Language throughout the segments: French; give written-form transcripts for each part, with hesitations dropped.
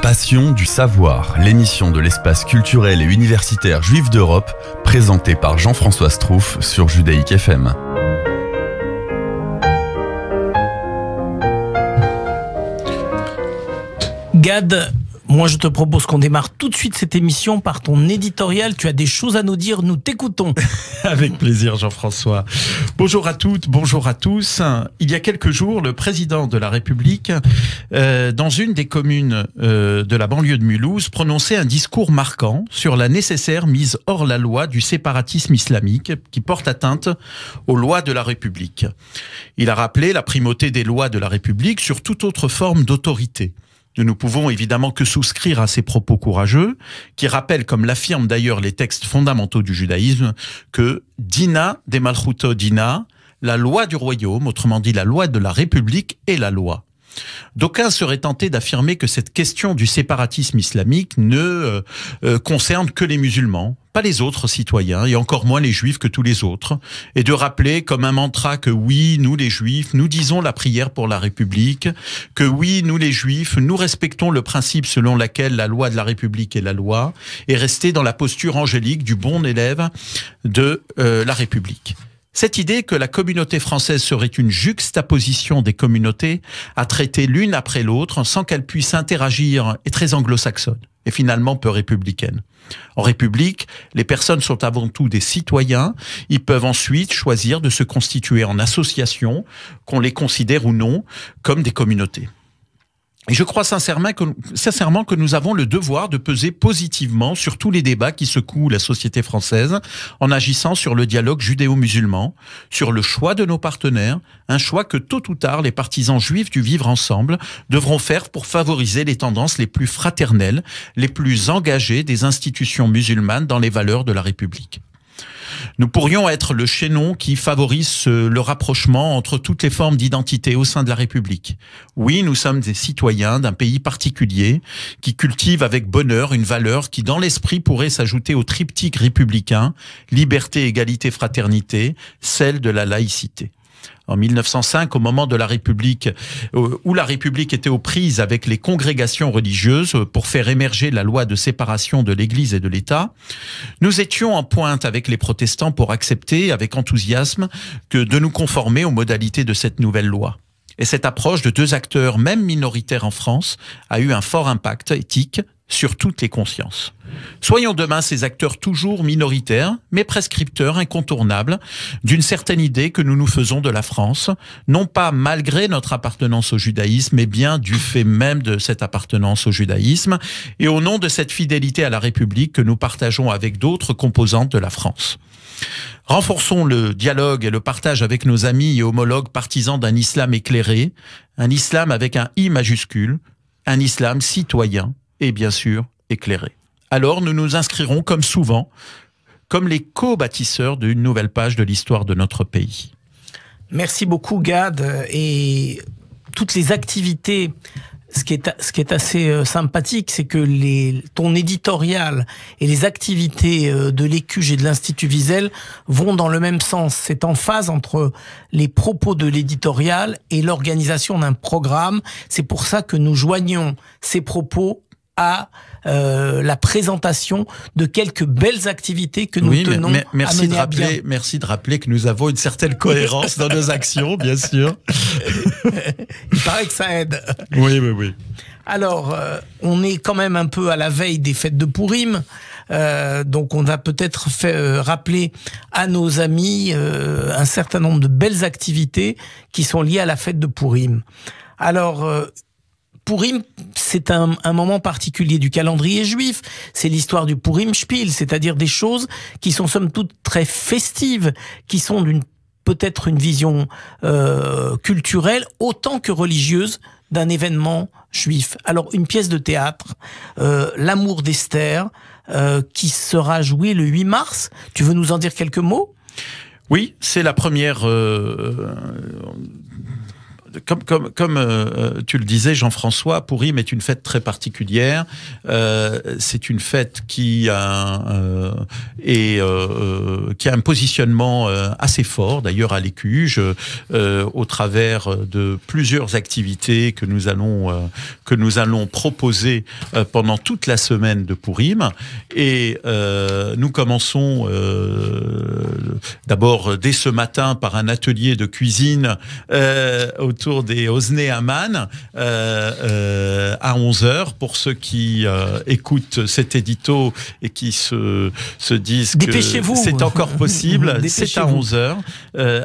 Passion du savoir, l'émission de l'espace culturel et universitaire juif d'Europe, présentée par Jean-François Strouf sur Judaïque FM. Gad, moi je te propose qu'on démarre tout de suite cette émission par ton éditorial. Tu as des choses à nous dire, nous t'écoutons. Avec plaisir, Jean-François. Bonjour à toutes, bonjour à tous. Il y a quelques jours, le président de la République, dans une des communes de la banlieue de Mulhouse, prononçait un discours marquant sur la nécessaire mise hors la loi du séparatisme islamique qui porte atteinte aux lois de la République. Il a rappelé la primauté des lois de la République sur toute autre forme d'autorité. Nous ne pouvons évidemment que souscrire à ces propos courageux, qui rappellent, comme l'affirment d'ailleurs les textes fondamentaux du judaïsme, que Dina de Malchuto Dina, la loi du royaume, autrement dit la loi de la République, est la loi. D'aucuns seraient tentés d'affirmer que cette question du séparatisme islamique ne concerne que les musulmans, pas les autres citoyens, et encore moins les juifs que tous les autres, et de rappeler comme un mantra que oui, nous les juifs, nous disons la prière pour la République, que oui, nous les juifs, nous respectons le principe selon lequel la loi de la République est la loi, et rester dans la posture angélique du bon élève de la République. Cette idée que la communauté française serait une juxtaposition des communautés à traiter l'une après l'autre sans qu'elles puissent interagir est très anglo-saxonne et finalement peu républicaine. En République, les personnes sont avant tout des citoyens. Ils peuvent ensuite choisir de se constituer en association, qu'on les considère ou non comme des communautés. Et je crois sincèrement que nous avons le devoir de peser positivement sur tous les débats qui secouent la société française en agissant sur le dialogue judéo-musulman, sur le choix de nos partenaires, un choix que tôt ou tard les partisans juifs du vivre ensemble devront faire pour favoriser les tendances les plus fraternelles, les plus engagées des institutions musulmanes dans les valeurs de la République. Nous pourrions être le chaînon qui favorise le rapprochement entre toutes les formes d'identité au sein de la République. Oui, nous sommes des citoyens d'un pays particulier qui cultive avec bonheur une valeur qui, dans l'esprit, pourrait s'ajouter au triptyque républicain, liberté, égalité, fraternité, celle de la laïcité. En 1905, au moment de la République, où la République était aux prises avec les congrégations religieuses pour faire émerger la loi de séparation de l'Église et de l'État, nous étions en pointe avec les protestants pour accepter avec enthousiasme de nous conformer aux modalités de cette nouvelle loi. Et cette approche de deux acteurs, même minoritaires en France, a eu un fort impact éthique sur toutes les consciences. Soyons demain ces acteurs toujours minoritaires, mais prescripteurs incontournables d'une certaine idée que nous nous faisons de la France, non pas malgré notre appartenance au judaïsme, mais bien du fait même de cette appartenance au judaïsme, et au nom de cette fidélité à la République que nous partageons avec d'autres composantes de la France. Renforçons le dialogue et le partage avec nos amis et homologues partisans d'un islam éclairé, un islam avec un I majuscule, un islam citoyen, et bien sûr éclairé. Alors nous nous inscrirons comme souvent, comme les co-bâtisseurs d'une nouvelle page de l'histoire de notre pays. Merci beaucoup Gad, et toutes les activités, ce qui est assez sympathique, c'est que ton éditorial et les activités de l'Écuge et de l'Institut Wiesel vont dans le même sens. C'est en phase entre les propos de l'éditorial et l'organisation d'un programme. C'est pour ça que nous joignons ces propos à la présentation de quelques belles activités que nous tenons à mener à bien. Merci de rappeler que nous avons une certaine cohérence dans nos actions, bien sûr. Il paraît que ça aide. Oui. Alors, on est quand même un peu à la veille des fêtes de Pourim, donc on va peut-être rappeler à nos amis un certain nombre de belles activités qui sont liées à la fête de Pourim. Alors, Pourim, c'est un moment particulier du calendrier juif. C'est l'histoire du Pourim Spiel, c'est-à-dire des choses qui sont somme toute très festives, qui sont peut-être une vision culturelle autant que religieuse d'un événement juif. Alors, une pièce de théâtre, L'amour d'Esther, qui sera jouée le 8 mars. Tu veux nous en dire quelques mots ? Oui, c'est la première comme tu le disais, Jean-François, Pourim est une fête très particulière. C'est une fête qui a un positionnement assez fort, d'ailleurs à l'Écuge, au travers de plusieurs activités que nous allons proposer pendant toute la semaine de Pourim. Et nous commençons d'abord dès ce matin par un atelier de cuisine autour des Osné Aman à 11h, pour ceux qui écoutent cet édito et qui se disent que c'est encore possible. C'est à 11h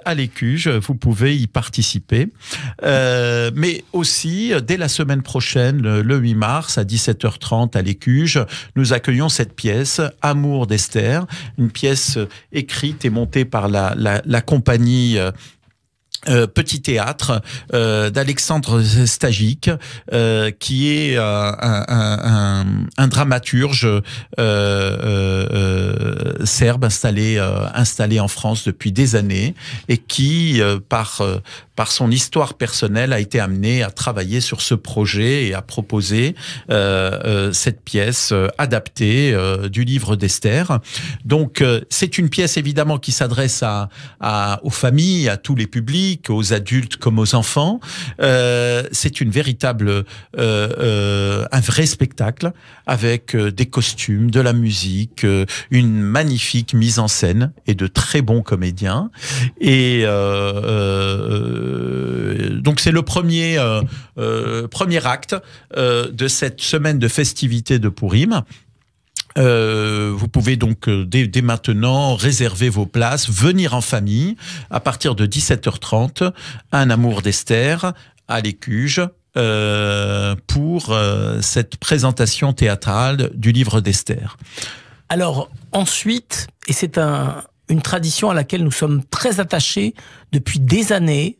à l'Écuge, vous pouvez y participer. Mais aussi, dès la semaine prochaine, le 8 mars, à 17h30 à l'Écuge, nous accueillons cette pièce, Amour d'Esther, une pièce écrite et montée par la compagnie Petit Théâtre d'Alexandre Stajic, qui est un dramaturge serbe installé en France depuis des années, et qui, par son histoire personnelle, a été amené à travailler sur ce projet et à proposer cette pièce adaptée du livre d'Esther. Donc, c'est une pièce évidemment qui s'adresse aux familles, à tous les publics, aux adultes comme aux enfants. C'est une véritable, un vrai spectacle avec des costumes, de la musique, une magnifique mise en scène et de très bons comédiens. Et donc c'est le premier acte de cette semaine de festivités de Pourim. Vous pouvez donc dès maintenant réserver vos places, venir en famille à partir de 17h30, un Amour d'Esther à l'Écuge pour cette présentation théâtrale du livre d'Esther. Alors ensuite, et c'est une tradition à laquelle nous sommes très attachés depuis des années,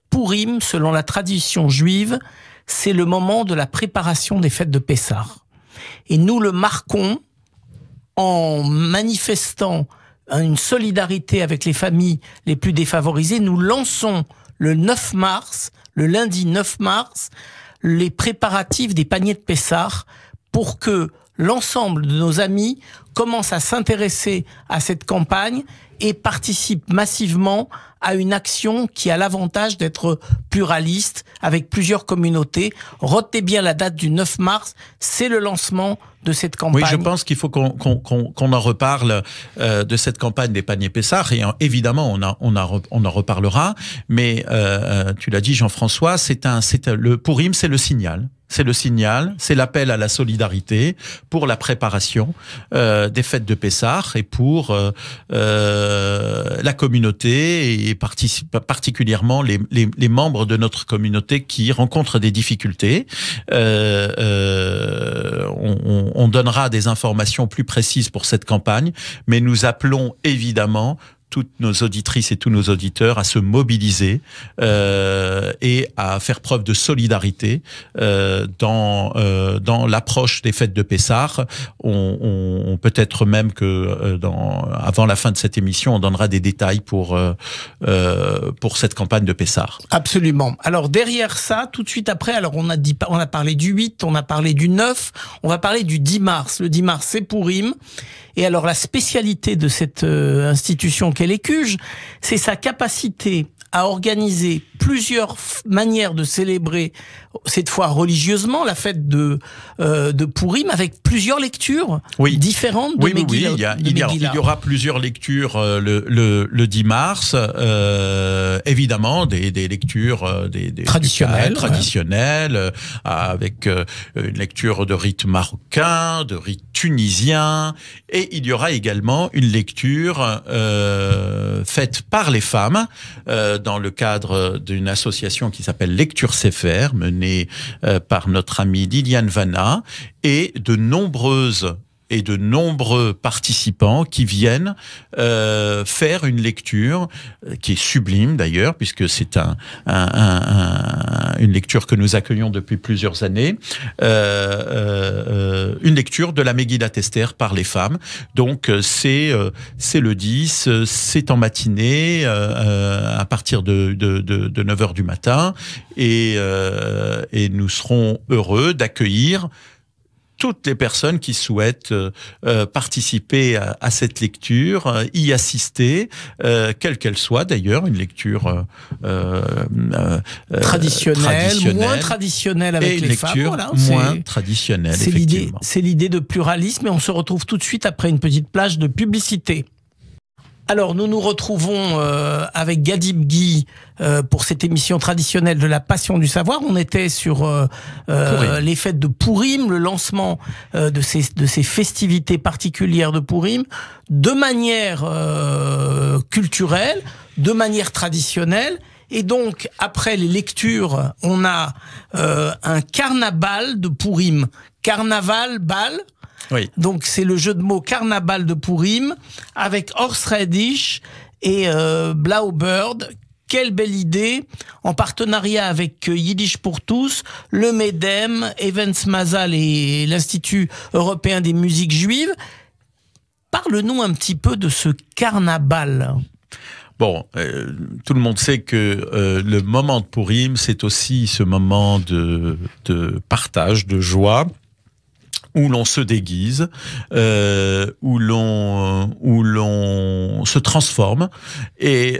Pourim, selon la tradition juive, c'est le moment de la préparation des fêtes de Pessah. Et nous le marquons en manifestant une solidarité avec les familles les plus défavorisées. Nous lançons le 9 mars, le lundi 9 mars, les préparatifs des paniers de Pessah pour que l'ensemble de nos amis commencent à s'intéresser à cette campagne et participent massivement à une action qui a l'avantage d'être pluraliste avec plusieurs communautés. Retenez bien la date du 9 mars, c'est le lancement de cette campagne. Oui, je pense qu'il faut qu'on en reparle de cette campagne des paniers Pessah, et évidemment on en reparlera, mais tu l'as dit Jean-François, le Pourim, c'est le signal. C'est le signal, c'est l'appel à la solidarité pour la préparation des fêtes de Pessah et pour la communauté et particulièrement les membres de notre communauté qui rencontrent des difficultés. On donnera des informations plus précises pour cette campagne, mais nous appelons évidemment toutes nos auditrices et tous nos auditeurs à se mobiliser et à faire preuve de solidarité dans l'approche des fêtes de Pessah. On peut-être même que avant la fin de cette émission, on donnera des détails pour cette campagne de Pessah. Absolument. Alors derrière ça, tout de suite après, alors on a parlé du 8, on a parlé du 9, on va parler du 10 mars. Le 10 mars, c'est Pourim. Et alors la spécialité de cette institution qu'est l'Écuge, c'est sa capacité à organiser plusieurs manières de célébrer, cette fois religieusement, la fête de Pourim, avec plusieurs lectures différentes de Megillah. Il y aura plusieurs lectures le 10 mars, évidemment, des lectures traditionnelles, avec une lecture de rite marocain, de rite tunisien, et il y aura également une lecture faite par les femmes dans le cadre d'une association qui s'appelle Lecture Sefer, menée par notre amie Liliane Vanna, et de nombreuses et de nombreux participants qui viennent faire une lecture qui est sublime d'ailleurs, puisque c'est une lecture que nous accueillons depuis plusieurs années, une lecture de la Megillat Esther par les femmes. Donc c'est le 10, c'est en matinée à partir de 9h du matin, et nous serons heureux d'accueillir toutes les personnes qui souhaitent participer à cette lecture, y assister, quelle qu'elle soit d'ailleurs, une lecture traditionnelle, moins traditionnelle avec les femmes. Voilà, moins traditionnelle, effectivement. C'est l'idée de pluralisme, et on se retrouve tout de suite après une petite plage de publicité. Alors, nous nous retrouvons avec Gadib Guy pour cette émission traditionnelle de la Passion du Savoir. On était sur les fêtes de Pourim, le lancement de ces festivités particulières de Pourim, de manière culturelle, de manière traditionnelle. Et donc, après les lectures, on a un carnaval de Pourim. Carnaval, bal. Oui. Donc c'est le jeu de mots carnaval de Pourim avec Horst Radish et Blaubird. Quelle belle idée, en partenariat avec Yiddish pour tous, le MEDEM, Evans Mazal et l'Institut européen des musiques juives. Parle-nous un petit peu de ce carnaval. Bon, tout le monde sait que le moment de Pourim, c'est aussi ce moment de partage, de joie, où l'on se déguise, où l'on se transforme, et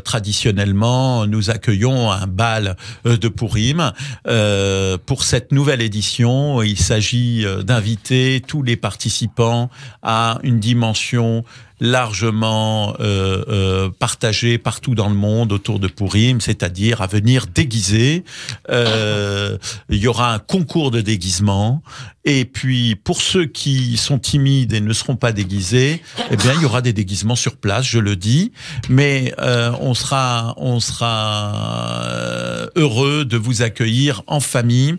traditionnellement nous accueillons un bal de Pourim. Pour cette nouvelle édition, il s'agit d'inviter tous les participants à une dimension largement partagé partout dans le monde autour de Pourim, c'est-à-dire à venir déguiser. Il y aura un concours de déguisement, et puis pour ceux qui sont timides et ne seront pas déguisés, eh bien il y aura des déguisements sur place, je le dis, mais on sera heureux de vous accueillir en famille.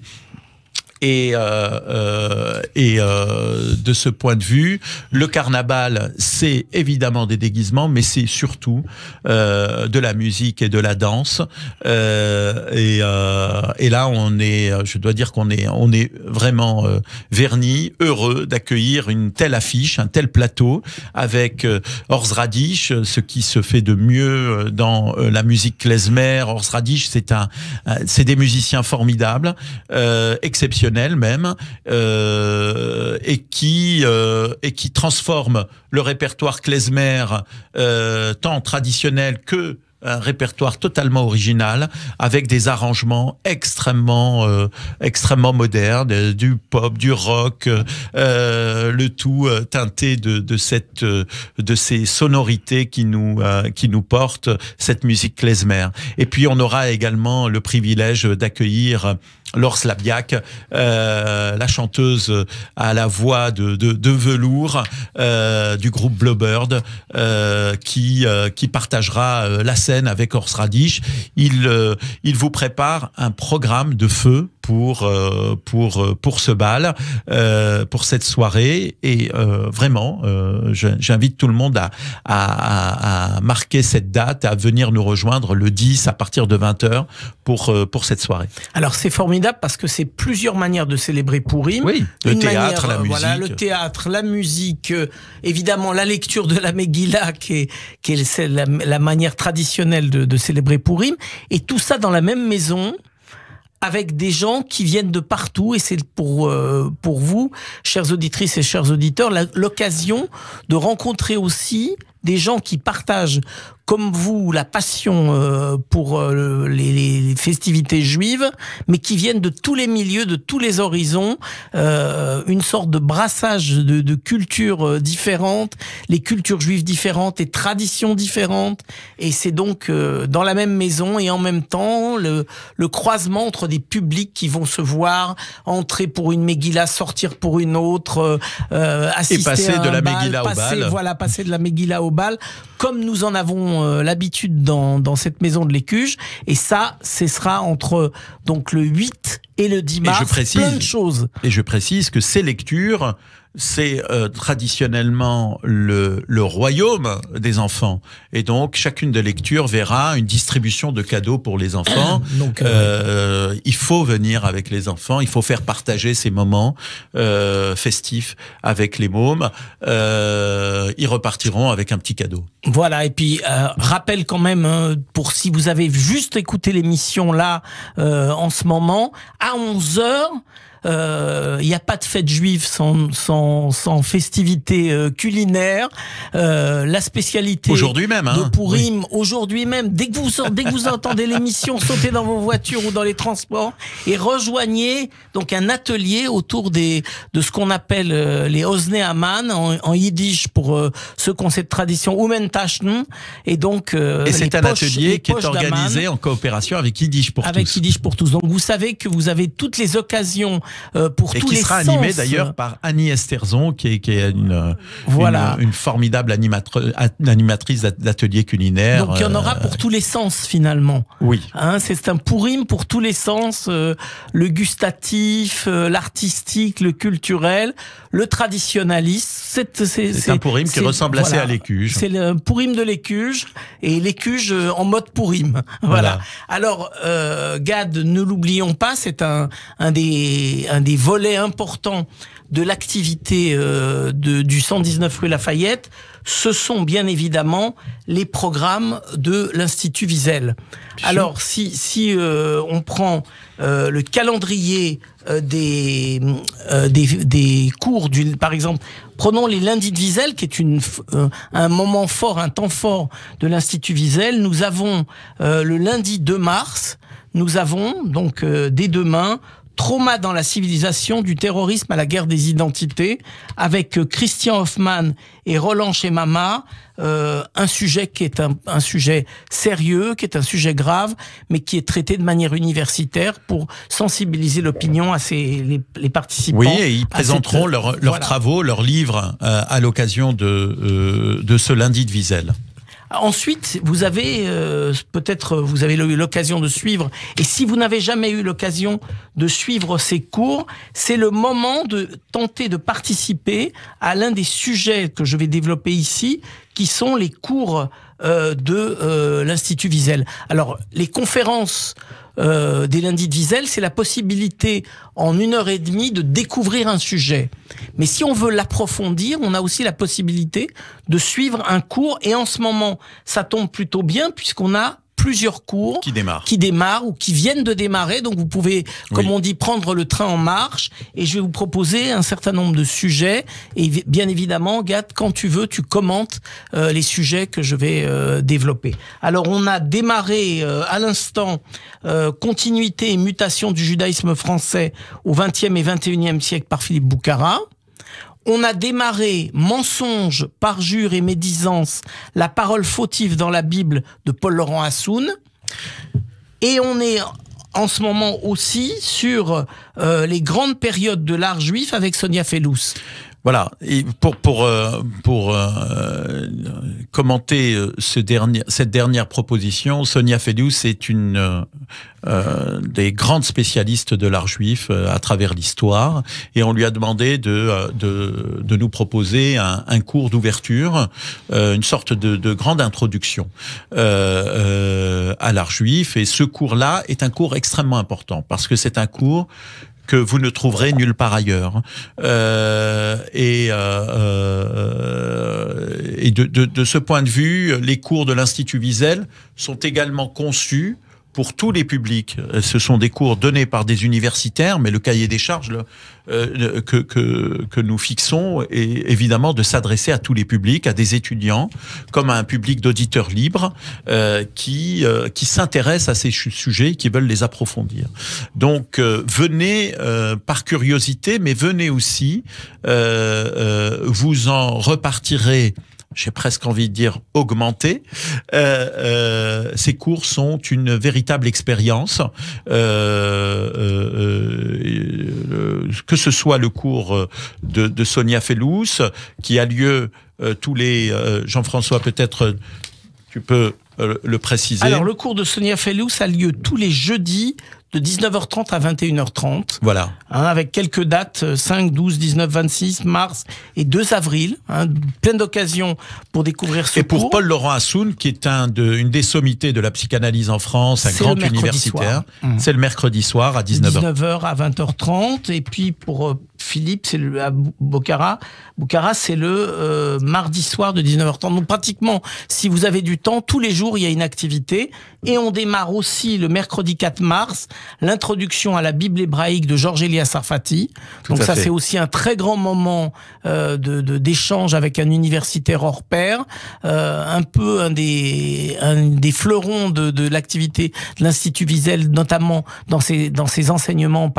Et de ce point de vue, le carnaval, c'est évidemment des déguisements, mais c'est surtout de la musique et de la danse. Et là, je dois dire qu'on est vraiment vernis, heureux d'accueillir une telle affiche, un tel plateau, avec Horst Radish, ce qui se fait de mieux dans la musique klezmer. Horst Radish, c'est des musiciens formidables, exceptionnels même, et qui transforme le répertoire klezmer tant traditionnel que un répertoire totalement original, avec des arrangements extrêmement modernes, du pop, du rock, le tout teinté de ces sonorités qui nous portent cette musique klezmer. Et puis on aura également le privilège d'accueillir Laure Slabiak, la chanteuse à la voix de velours du groupe Blaubird, qui partagera la scène avec Horst Radish. Il vous prépare un programme de feu pour ce bal, pour cette soirée, et vraiment j'invite tout le monde à marquer cette date, à venir nous rejoindre le 10 à partir de 20h pour cette soirée. Alors c'est formidable parce que c'est plusieurs manières de célébrer Pourim. Oui, le théâtre, la musique. Voilà, le théâtre, la musique, évidemment la lecture de la Megillah qui est la manière traditionnelle de célébrer Pourim, et tout ça dans la même maison, avec des gens qui viennent de partout, et c'est pour vous, chères auditrices et chers auditeurs, l'occasion de rencontrer aussi des gens qui partagent, comme vous, la passion pour les festivités juives, mais qui viennent de tous les milieux, de tous les horizons, une sorte de brassage de cultures différentes, les cultures juives différentes et traditions différentes, et c'est donc dans la même maison, et en même temps le croisement entre des publics qui vont se voir entrer pour une Megillah, sortir pour une autre, assister et passer à un de la bal, Megillah au bal. Voilà, passer de la Megillah au bal, comme nous en avons l'habitude dans cette maison de l'Écuge. Et ça, ce sera entre donc le 8 et le 10 mars. Plein de choses. Et je précise que ces lectures c'est traditionnellement le royaume des enfants. Et donc, chacune des lectures verra une distribution de cadeaux pour les enfants. Donc, il faut venir avec les enfants, il faut faire partager ces moments festifs avec les mômes. Ils repartiront avec un petit cadeau. Voilà, et puis rappel quand même, pour si vous avez juste écouté l'émission là en ce moment, à 11h, il n'y a pas de fête juive sans festivité culinaire. La spécialité aujourd'hui même, de Pourim, aujourd'hui même, dès que vous entendez l'émission, sautez dans vos voitures ou dans les transports et rejoignez donc un atelier autour de ce qu'on appelle les Oznei Haman en yiddish pour ceux qui ont cette tradition Umentashn, et donc et c'est un atelier qui est organisé en coopération avec Yiddish pour tous. Avec Yiddish pour tous. Donc vous savez que vous avez toutes les occasions pour et tous qui les sera animé d'ailleurs par Annie Esterzon, qui est une formidable animatrice d'atelier culinaire. Donc il y en aura pour tous les sens finalement. Oui. C'est un Pourim pour tous les sens, le gustatif, l'artistique, le culturel, le traditionnaliste. C'est un Pourim qui ressemble assez à l'Écuge. C'est le Pourim de l'Écuge et l'Écuge en mode Pourim. Voilà. Alors Gad, ne l'oublions pas, c'est un des volets importants de l'activité du 119 rue Lafayette. Ce sont bien évidemment les programmes de l'Institut Wiesel. Alors si on prend le calendrier des cours, par exemple, prenons les lundis de Wiesel, qui est un moment fort, un temps fort de l'Institut Wiesel. Nous avons le lundi 2 mars, nous avons donc dès demain Trauma dans la civilisation, du terrorisme à la guerre des identités, avec Christian Hoffman et Roland Chemama, un sujet qui est un sujet sérieux, qui est un sujet grave, mais qui est traité de manière universitaire pour sensibiliser l'opinion à les participants. Oui, et ils présenteront leurs travaux, leurs livres à l'occasion de ce lundi de Wiesel. Ensuite, vous avez peut-être vous avez eu l'occasion de suivre, et si vous n'avez jamais eu l'occasion de suivre ces cours, c'est le moment de tenter de participer à l'un des sujets que je vais développer ici, qui sont les cours de l'Institut Wiesel. Alors, les conférences des lundis de Wiesel, c'est la possibilité en 1h30 de découvrir un sujet. Mais si on veut l'approfondir, on a aussi la possibilité de suivre un cours, et en ce moment, ça tombe plutôt bien puisqu'on a plusieurs cours qui démarrent ou qui viennent de démarrer. Donc vous pouvez, comme on dit, prendre le train en marche, et je vais vous proposer un certain nombre de sujets. Et bien évidemment, Gad, quand tu veux, tu commentes les sujets que je vais développer. Alors on a démarré à l'instant continuité et mutation du judaïsme français au XXe et XXIe siècle par Philippe Boukhara. On a démarré Mensonge, parjure et médisance, la parole fautive dans la Bible de Paul-Laurent Hassoun. Et on est en ce moment aussi sur les grandes périodes de l'art juif avec Sonia Fellous. Voilà, et pour commenter cette dernière proposition, Sonia Fellous est une des grandes spécialistes de l'art juif à travers l'histoire, et on lui a demandé de nous proposer un cours d'ouverture, une sorte de grande introduction à l'art juif. Et ce cours-là est un cours extrêmement important, parce que c'est un cours que vous ne trouverez nulle part ailleurs. Et de ce point de vue, les cours de l'Institut Wiesel sont également conçus pour tous les publics. Ce sont des cours donnés par des universitaires, mais le cahier des charges que nous fixons est évidemment de s'adresser à tous les publics, à des étudiants, comme à un public d'auditeurs libres qui s'intéressent à ces sujets, qui veulent les approfondir. Donc venez par curiosité, mais venez aussi, vous en repartirez, j'ai presque envie de dire augmenter. Ces cours sont une véritable expérience. Que ce soit le cours de Sonia Fellous, qui a lieu tous les... Jean-François, peut-être tu peux le préciser. Alors, le cours de Sonia Fellous a lieu tous les jeudis de 19h30 à 21h30. Voilà. Avec quelques dates, 5, 12, 19, 26 mars et 2 avril. Plein d'occasions pour découvrir ce cours. Et pour Paul-Laurent Assoun, qui est une des sommités de la psychanalyse en France, un grand universitaire. C'est le mercredi soir à 19h. 19h à 20h30. Et puis pour Philippe, c'est à Bocara. Bocara, c'est le mardi soir de 19h30. Donc pratiquement, si vous avez du temps, tous les jours, il y a une activité. Et on démarre aussi le mercredi 4 mars, l'introduction à la Bible hébraïque de Georges Elias Sarfati. Donc ça, c'est aussi un très grand moment d'échange avec un universitaire hors pair. Un peu un des fleurons de l'activité de l'Institut Wiesel, notamment dans ses enseignements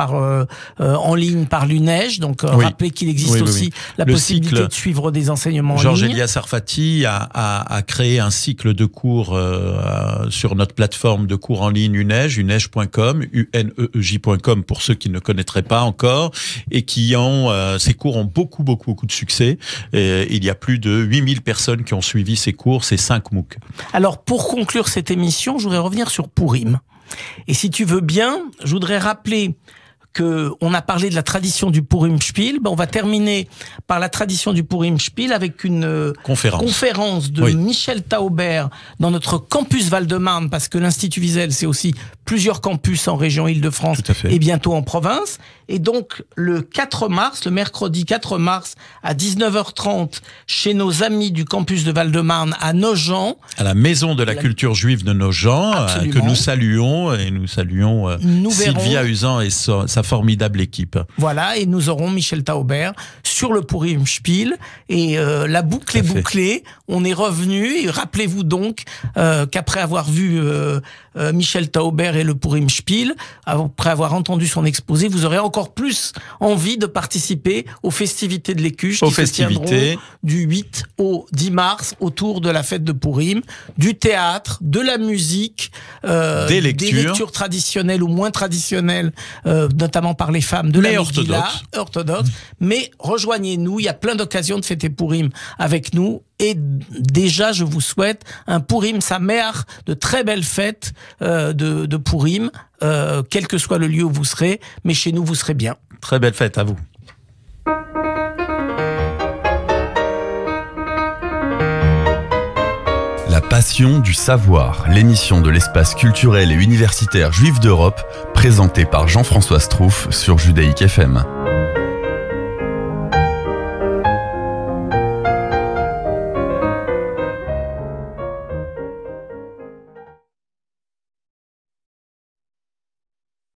en ligne par l'UNEJ. Donc rappelez qu'il existe aussi la possibilité de suivre des enseignements en ligne. Georges Elias Sarfati a créé un cycle de cours sur notre plateforme de cours en ligne UNEJ, unej.com, uneej.com pour ceux qui ne connaîtraient pas encore, et ces cours ont beaucoup de succès. Et il y a plus de 8000 personnes qui ont suivi ces cours, ces 5 MOOC. Alors pour conclure cette émission, je voudrais revenir sur Purim. Et si tu veux bien, je voudrais rappeler on a parlé de la tradition du Purim Spiel. On va terminer par la tradition du Purim Spiel avec une conférence de Michel Tauber dans notre campus Val-de-Marne, parce que l'Institut Wiesel, c'est aussi plusieurs campus en région Île-de-France et bientôt en province. Et donc, le 4 mars, le mercredi 4 mars, à 19h30, chez nos amis du campus de Val-de-Marne, à Nogent. À la Maison de la Culture Juive de Nogent, que nous saluons, et nous saluons Sylvia Usan et sa formidable équipe. Voilà, et nous aurons Michel Tauber sur le Purim Spiel, et la boucle est bouclée. On est revenu, et rappelez-vous donc qu'après avoir vu Michel Tauber et le Purim Spiel, après avoir entendu son exposé, vous aurez encore plus envie de participer aux festivités de l'Écuche qui se tiendront du 8 au 10 mars autour de la fête de Purim, du théâtre, de la musique, des lectures traditionnelles ou moins traditionnelles, notamment par les femmes de la Megillah, orthodoxe. Mais rejoignez-nous, il y a plein d'occasions de fêter Purim avec nous. Et déjà, je vous souhaite un Purim Sameach, de très belles fêtes de Purim, quel que soit le lieu où vous serez, mais chez nous, vous serez bien. Très belle fête à vous. La passion du savoir, l'émission de l'espace culturel et universitaire juif d'Europe, présentée par Jean-François Strouf sur Judaïque FM.